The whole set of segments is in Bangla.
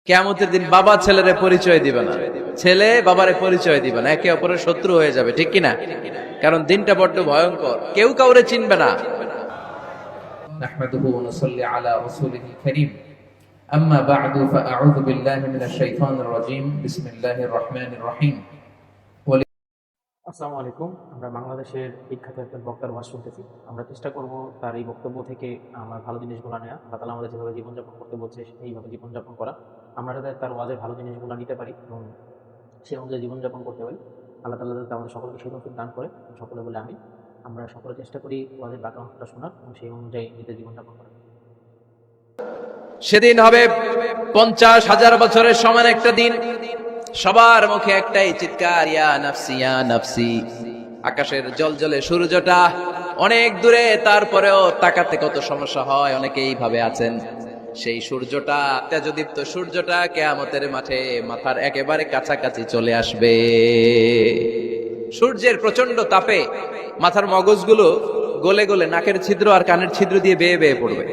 কিয়ামতের দিন বাবা ছেলেরে পরিচয় দিবে না, ছেলে বাবারে পরিচয় দিবে না, একে অপরের শত্রু হয়ে যাবে, ঠিক কিনা? কারণ দিনটা বড্ড ভয়ঙ্কর, কেউ কাউরে চিনবে না। نحمده ونصلي على رسوله الكريم أما بعد فأعوذ بالله من الشيطان الرجيم بسم الله الرحمن الرحيم আসসালামু আলাইকুম। আমরা বাংলাদেশের বিখ্যাত একজন বক্তার ওয়াজ শুনতেছি। আমরা চেষ্টা করব তার এই বক্তব্য থেকে আমার ভালো জিনিসগুলো নেওয়া, আল্লাহ তাআলা আমাদের যেভাবে জীবনযাপন করতে বলছে এইভাবে জীবনযাপন করা। আমরা যাতে তার ওয়াজের ভালো জিনিসগুলো নিতে পারি এবং সে অনুযায়ী জীবনযাপন করতে পারি, আল্লাহ তাআলা যাতে আমাদের সকলকে সেই তৌফিক দান করে। সকলে বলে আমি। আমরা সকলে চেষ্টা করি ওয়াজের বাকি অংশটা শোনার এবং সেই অনুযায়ী নিজের জীবনযাপন করার। সেদিন হবে 50,000 বছরের সমান একটা দিন। সবার মুখে একটাই চিৎকার, ইয়া নাফসি ইয়া নাফসি। আকাশের জলজলে সূর্যটা অনেক দূরে, তারপরেও তাকাতে কত সমস্যা হয়। অনেকে এইভাবে আছেন, সেই সূর্যটা, তেজদীপ্ত সূর্যটা কিয়ামতের মাঠে মাথার একেবারে কাছাকাছি চলে আসবে। সূর্যের প্রচন্ড তাপে মাথার মগজগুলো গলে গলে নাকের ছিদ্র আর কানের ছিদ্র দিয়ে বেয়ে বেয়ে পড়বে।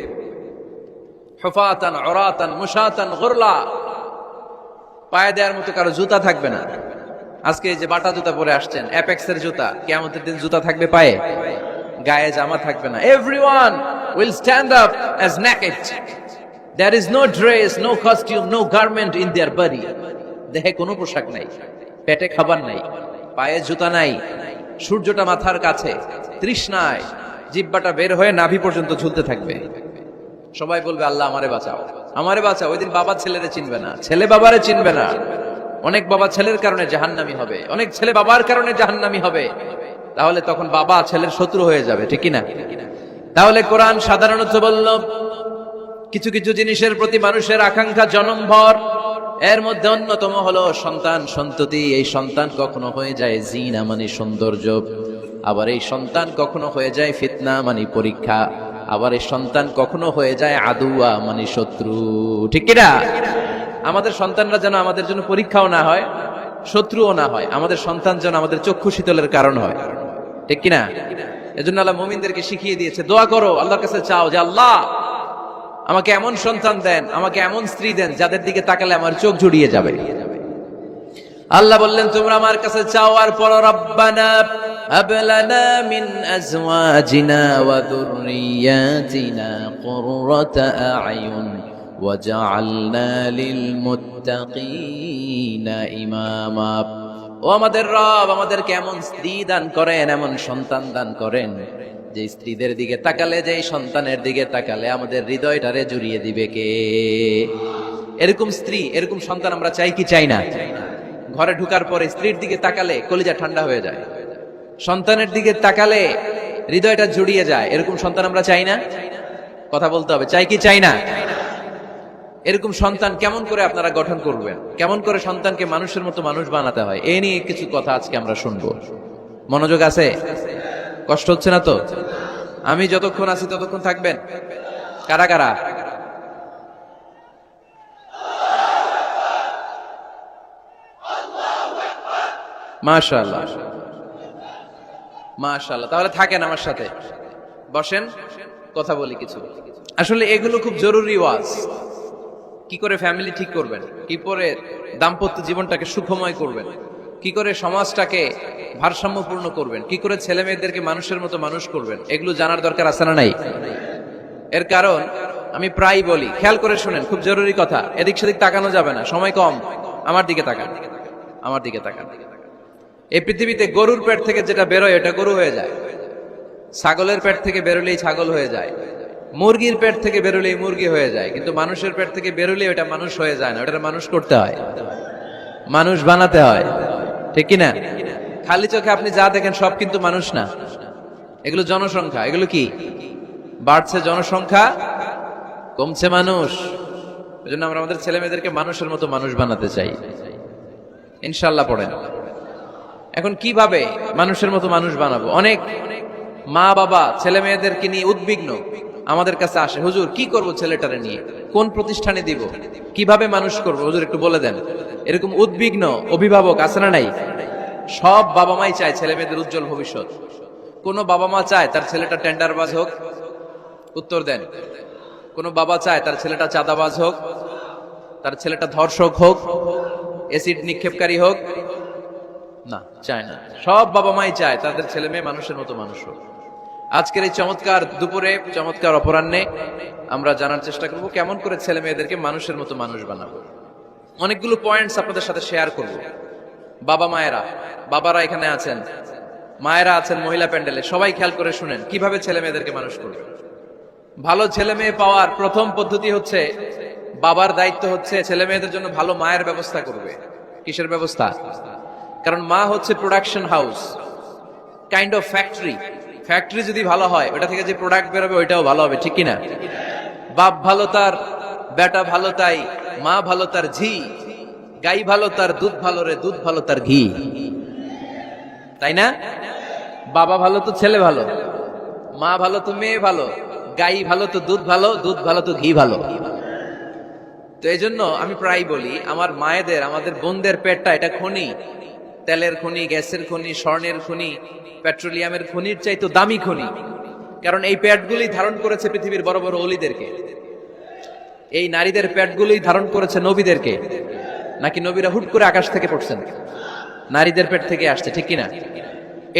হুফাতান উরাতান মুশাতান গুরলা, পায়ে দেওয়ার মতো কারো জুতা থাকবে না। আজকে যে বাটা জুতা পরে আসছেন, অ্যাপেক্সের জুতা, কিয়ামতের দিন জুতা থাকবে পায়ে, গায়ে জামা থাকবে না। Everyone will stand up as naked. There is no dress, no costume, no garment in their body. দেহে কোনো পোশাক নাই, পেটে খাবার নাই, পায়ে জুতা নাই, সূর্যটা মাথার কাছে, তৃষ্ণায় জিহ্বাটা বের হয়ে নাভি পর্যন্ত ঝুলতে থাকবে। সবাই বলবে, আল্লাহ আমারে বাঁচাও, আমারে বাঁচাও। ওই দিন বাবা ছেলেরে চিনবে না, ছেলে বাবারে চিনবে না। অনেক বাবা ছেলের কারণে জাহান্নামী হবে, অনেক ছেলে বাবার কারণে জাহান্নামী হবে। তাহলে তখন বাবা ছেলের শত্রু হয়ে যাবে, ঠিক কিনা? তাহলে কোরআন সাধারণত বলল, কিছু কিছু জিনিসের প্রতি মানুষের আকাঙ্ক্ষা জনমভর। এর মধ্যে অন্যতম হলো সন্তান সন্ততি। এই সন্তান কখনো হয়ে যায় জিনা মানে সৌন্দর্য, আবার এই সন্তান কখনো হয়ে যায় ফিতনা মানে পরীক্ষা, আবার এই সন্তান কখনো হয়ে যায় আদুয়া মানে শত্রু, ঠিক কিনা? আমাদের সন্তানরা যেন আমাদের জন্য পরীক্ষাও না হয়, শত্রুও না হয়। আমাদের সন্তান যেন আমাদের চক্ষু শীতলের কারণ হয়, ঠিক কিনা? এজন্য আল্লাহ মুমিনদেরকে শিখিয়ে দিয়েছে, দোয়া করো, আল্লাহর কাছে চাও যে আল্লাহ আমাকে এমন সন্তান দেন, আমাকে এমন স্ত্রী দেন যাদের দিকে তাকালে আমার চোখ জুড়িয়ে যাবে। আল্লাহ বললেন, তোমরা আমার কাছে চাও আর পড়ো, রব্বানা হাব লানা মিন আজওয়াজিনা ওয়া যুররিয়াতিনা কুররাতা আ'য়ুন ওয়াজআলনা লিল মুত্তাকিনা ইমামা। ও আমাদের রব, আমাদেরকে এমন স্ত্রী দান করেন, এমন সন্তান দান করেন যে স্ত্রীদের দিকে তাকালে, যে সন্তানের দিকে তাকালে আমাদের হৃদয়টারে জুড়িয়ে দিবে কে? এরকম স্ত্রী, এরকম সন্তান আমরা চাই কি চাই না? ঘরে ঢুকার পরে স্ত্রীর দিকে তাকালে কলিজা ঠান্ডা হয়ে যায়, সন্তানের দিকে তাকালে হৃদয়টা জুড়িয়ে যায়। এরকম সন্তান আমরা চাই না? কথা বলতে হবে, চাই কি চাই না? এরকম সন্তান কেমন করে আপনারা গঠন করবেন, কেমন করে সন্তানকে মানুষের মতো মানুষ বানাতে হয়, এ নিয়ে কিছু কথা আজকে আমরা শুনবো। মনোযোগ আছে? কষ্ট হচ্ছে না তো? আমি যতক্ষণ আছি ততক্ষণ থাকবেন? কারা কারা? মাশাআল্লাহ, মাশাআল্লাহ। তাহলে থাকেন আমার সাথে, বসেন, কথা বলি কিছু। আসলে এগুলো খুব জরুরি ওয়াজ। কি করে ফ্যামিলি ঠিক করবেন, কি করে দাম্পত্য জীবনটাকে সুখময় করবেন, কি করে সমাজটাকে ভারসাম্যপূর্ণ করবেন, কি করে ছেলে মেয়েদেরকে মানুষের মতো মানুষ করবেন, এগুলো জানার দরকার আছে না নাই? এর কারণ আমি প্রায় বলি, খেয়াল করে শুনেন, খুব জরুরি কথা। এদিক সেদিক তাকানো যাবে না, সময় কম। আমার দিকে তাকান, আমার দিকে তাকান। এই পৃথিবীতে গরুর পেট থেকে যেটা বেরোয় এটা গরু হয়ে যায়, ছাগলের পেট থেকে বেরোলেই ছাগল হয়ে যায়, মুরগির পেট থেকে বেরোলেই মুরগি হয়ে যায়, কিন্তু মানুষের পেট থেকে বেরোলেই ওটা মানুষ হয়ে যায় না। ওটা মানুষ করতে হয়, মানুষ বানাতে হয়, ঠিক কিনা? খালি চোখে আপনি যা দেখেন সব কিন্তু মানুষ না, এগুলো জনসংখ্যা। এগুলো কি? বাড়ছে জনসংখ্যা, কমছে মানুষ। এই জন্য আমরা আমাদের ছেলে মেয়েদেরকে মানুষের মতো মানুষ বানাতে চাই, ইনশাল্লাহ। পড়েন। এখন কিভাবে মানুষের মতো মানুষ বানাবো? অনেক মা বাবা ছেলে মেয়েদেরকে নিয়ে উদ্বিগ্ন, আমাদের কাছে আসে, হুজুর কি করব ছেলেটারে নিয়ে, কোন প্রতিষ্ঠানে দিব, কিভাবে মানুষ করব হুজুর একটু বলে দেন। এরকম উদ্বিগ্ন অভিভাবক আছে না নাই? সব বাবা মাই চায় ছেলে মেয়েদের উজ্জ্বল ভবিষ্যৎ। কোন বাবা মা চায় তার ছেলেটা টেন্ডারবাজ হোক? উত্তর দেন। কোন বাবা চায় তার ছেলেটা চাঁদাবাজ হোক? তার ছেলেটা ধর্ষক হোক, অ্যাসিড নিক্ষেপকারী হোক, না, চায় না। সব বাবা মাই চায় তাদের ছেলে মেয়ে মানুষের মতো মানুষ হোক। আজকের এই চমৎকার দুপুরে, চমৎকার অপরাহ্নে আমরা জানার চেষ্টা করব কেমন করে ছেলে মেয়েদেরকে মানুষের মতো মানুষ বানাবো। অনেকগুলো পয়েন্টস আপনাদের সাথে শেয়ার করব। বাবা মায়েরা, বাবারা এখানে আছেন, মায়েরা আছেন মহিলা প্যান্ডেলে, সবাই খেয়াল করে শুনেন কিভাবে ছেলে মেয়েদেরকে মানুষ করবে। ভালো ছেলে মেয়ে পাওয়ার প্রথম পদ্ধতি হচ্ছে, বাবার দায়িত্ব হচ্ছে ছেলে মেয়েদের জন্য ভালো মায়ের ব্যবস্থা করবে। কিসের ব্যবস্থা? কারণ মা হচ্ছে production house, kind of factory. Factory যদি ভালো হয়, ওটা থেকে যে প্রোডাক্ট বেরোবে ওইটাও ভালো হবে, ঠিক কিনা? বাপ ভালো তার বেটা ভালো তাই, মা ভালো তার ঝি, গাই ভালো তার দুধ ভালো রে, দুধ ভালো তার ঘি, তাই না? বাবা ভালো তো ছেলে ভালো, মা ভালো তো মেয়ে ভালো, গাই ভালো তো দুধ ভালো, দুধ ভালো তো ঘি ভালো। তো এই জন্য আমি প্রায় বলি, আমার মায়েদের, আমাদের বোনদের পেটটা এটা খনি, তেলের খনি, গ্যাসের খনি, স্বর্ণের খনি, পেট্রোলিয়ামের খনির চাইতো দামি খনি। কারণ এই পেটগুলি ধারণ করেছে পৃথিবীর বড় বড় অলিদেরকে। এই নারীদের পেটগুলি ধারণ করেছে নবীদেরকে, নাকি নবীরা হুট করে আকাশ থেকে পড়ছেন? নারীদের পেট থেকে আসছে, ঠিক কিনা?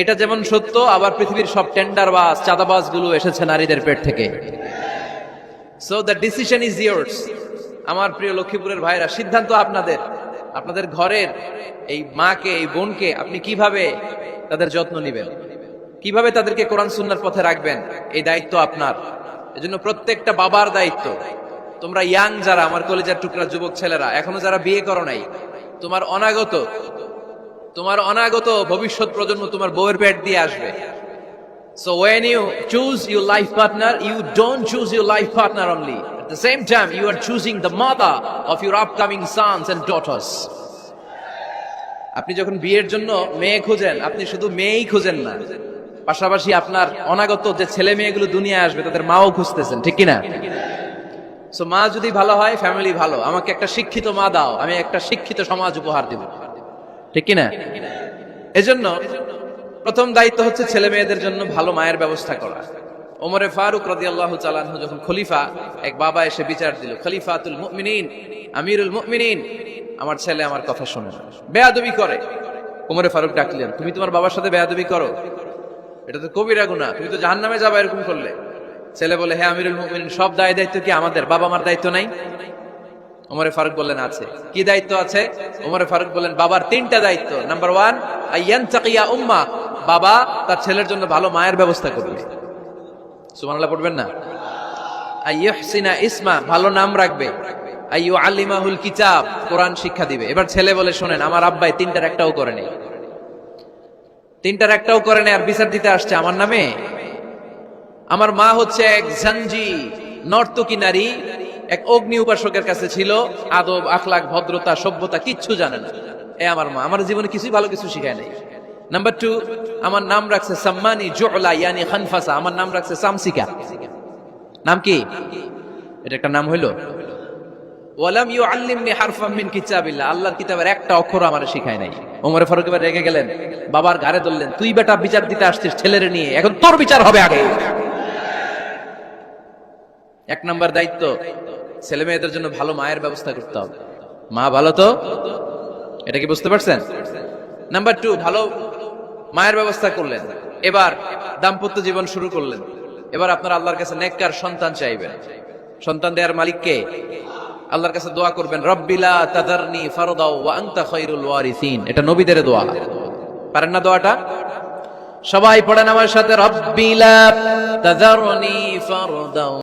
এটা যেমন সত্য, আবার পৃথিবীর সব টেন্ডারবাজ, চাঁদাবাজ গুলো এসেছে নারীদের পেট থেকে। So the decision is years. আমার প্রিয় লক্ষ্মীপুরের ভাইরা, সিদ্ধান্ত আপনাদের। আপনাদের ঘরের এই মাকে, এই বোনকে আপনি কিভাবে তাদের যত্ন নেবেন, কিভাবে তাদেরকে কোরআন সুন্নাহর পথে রাখবেন, এই দায়িত্ব আপনার। এজন্য প্রত্যেকটা বাবার দায়িত্ব। তোমরা ইয়াং যারা, আমার কলেজের টুকরা যুবক ছেলেরা, এখনো যারা বিয়ে করো নাই, তোমার অনাগত ভবিষ্যৎ প্রজন্ম তোমার বউয়ের পেট দিয়ে আসবে। So when you choose your life partner, you don't choose your life partner only. At the same time, you are choosing the mother of your upcoming sons and daughters. আপনি যখন বিয়ের জন্য মেয়ে খুঁজেন, আপনি শুধু মেয়েই খুঁজেন না, পাশাপাশি আপনার অনাগত যে ছেলে মেয়েগুলো দুনিয়ায় আসবে তাদের মাও খুঁজতেছেন, ঠিক কিনা? সো মা যদি ভালো হয়, ফ্যামিলি ভালো। আমাকে একটা শিক্ষিত মা দাও, আমি একটা শিক্ষিত সমাজ উপহার দিব, ঠিক কিনা? এজন্য প্রথম দায়িত্ব হচ্ছে ছেলে মেয়েদের জন্য ভালো মায়ের ব্যবস্থা করা। ওমরে ফারুক রাদিয়াল্লাহু তাআলা আনহু যখন খলিফা, এক বাবা এসে বিচার দিল, খলিফাতুল মুমিনিন, আমিরুল মুমিনিন, আমার ছেলে আমার কথা শোনে না, বেয়াদবি করে। ওমরে ফারুক ডাকলেন, তুমি তোমার বাবার সাথে বেয়াদবি করো? এটা তো কবিরা গুনাহ, তুমি তো জাহান্নামে যাবে এরকম করলে। ছেলে বলে, হ্যাঁ আমিরুল মুমিনিন, সব দায়িত্ব কি আমাদের? বাবা মার দায়িত্ব নাই? ওমরে ফারুক বললেন, আছে। কি দায়িত্ব আছে? ওমরে ফারুক বললেন, বাবার 3টা দায়িত্ব। নাম্বার 1, আইয়ানতাকিয়া উম্মা, বাবা তার ছেলের জন্য ভালো মায়ের ব্যবস্থা করবে। সুবহানাল্লাহ পড়বেন না? আইয়ুহসিনা ইসমা, ভালো নাম রাখবে। আইয়ুআল্লিমাহুল কিতাব, কোরআন শিক্ষা দিবে। এবার ছেলে বলে, শোনেন, আমার আব্বাই 3টার একটাও করে নাই, 3টার একটাও করে নাই, আর বিচার দিতে আসছে আমার নামে। আমার মা হচ্ছে এক জাঞ্জি, নর্তকী নারী, এক অগ্নি উপাসকের কাছে ছিল, আদব, আখলাক, ভদ্রতা, সভ্যতা কিচ্ছু জানে না। আমার মা আমার জীবনে কিছুই ভালো কিছু শিখায় নাই। নাম্বার 2, আমার নাম রাখছে সাম্মানি জুলা, ইয়ানি খানফাসা, আমার নাম রাখছে সামসিকা। নাম কি? এটা একটা নাম হইলো? ওয়ালাম ইউআল্লিমনি হারফাম মিন কিতাবিল্লাহ, আল্লাহর কিতাবের একটা অক্ষর আমারে শিখায় নাই। ওমর ফারুক এবার রেগে গেলেন, বাবার ঘাড়ে ধরলেন, তুই বেটা বিচার দিতে আসছিস ছেলেরে নিয়ে, এখন তোর বিচার হবে আগে। 1 নাম্বার দায়িত্ব, ছেলে মেয়েদের জন্য ভালো মায়ের ব্যবস্থা করতে হবে। মা ভালো তো, এটা কি বুঝতে পারছেন? নাম্বার 2, ভালো মায়ের ব্যবস্থা করলেন, এবার দাম্পত্য জীবন শুরু করলেন। এবার আপনার আল্লাহর কাছে নেককার সন্তান চাইবেন। সন্তান দেওয়ার মালিক কে? আল্লাহর কাছে দোয়া করবেন, রব্বিলা তাযারনি ফারদাও ওয়া আনতা খায়রুল ওয়ারিসিন। এটা নবীদের দোয়া, পারেন না দোয়াটা? সবাই পড়েন আমার সাথে, রব্বিলা তাযারনি ফারদাও